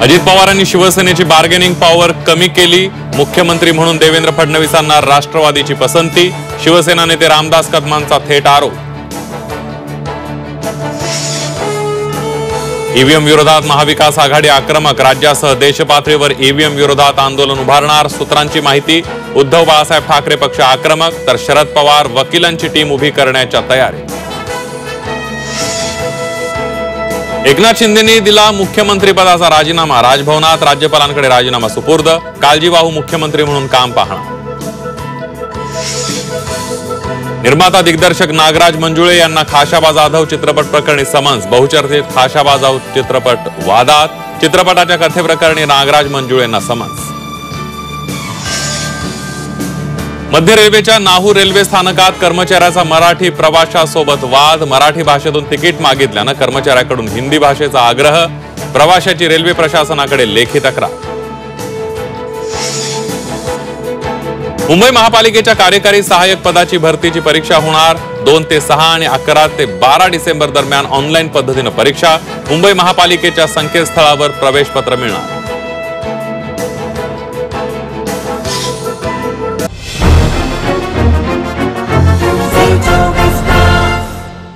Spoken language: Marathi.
अजित पवारांनी शिवसेनेची बार्गेनिंग पॉवर कमी केली। मुख्यमंत्री म्हणून देवेंद्र फडणवीसांना राष्ट्रवादीची पसंती। शिवसेना नेते रामदास कदमांचा थेट आरोप। ईव्हीएम विरोधात महाविकास आघाडी आक्रमक। राज्यासह देशपातळीवर ईव्हीएम विरोधात आंदोलन उभारणार। सूत्रांची माहिती, उद्धव बाळासाहेब ठाकरे पक्ष आक्रमक, तर शरद पवार वकिलांची टीम उभी करण्याच्या तयारी। एकनाथ शिंदेंनी दिला मुख्यमंत्रीपदाचा राजीनामा। राजभवनात राज्यपालांकडे राजीनामा सुपूर्द। काळजीवाहू मुख्यमंत्री म्हणून काम पाहणार। निर्माता दिग्दर्शक नागराज मंजुळे यांना खाशाबा जाधव चित्रपट प्रकरणी समन्स। बहुचर्चित खाशाबा जाधव चित्रपट वादात। चित्रपटाच्या कथेप्रकरणी नागराज मंजुळे यांना समन्स। मध्य रेल्वेच्या नाहूर रेल्वे स्थानकात कर्मचाऱ्याचा मराठी प्रवाशासोबत वाद। मराठी भाषेतून तिकीट मागितल्यानं कर्मचाऱ्याकडून हिंदी भाषेचा आग्रह। प्रवाशाची रेल्वे प्रशासनाकडे लेखी तक्रार। मुंबई महापालिकेच्या कार्यकारी सहाय्यक पदाची भरतीची परीक्षा होणार। 2 ते 6 आणि 11 ते 12 डिसेंबर दरम्यान ऑनलाईन पद्धतीने परीक्षा। मुंबई महापालिकेच्या संकेतस्थळावर प्रवेशपत्र मिळणार।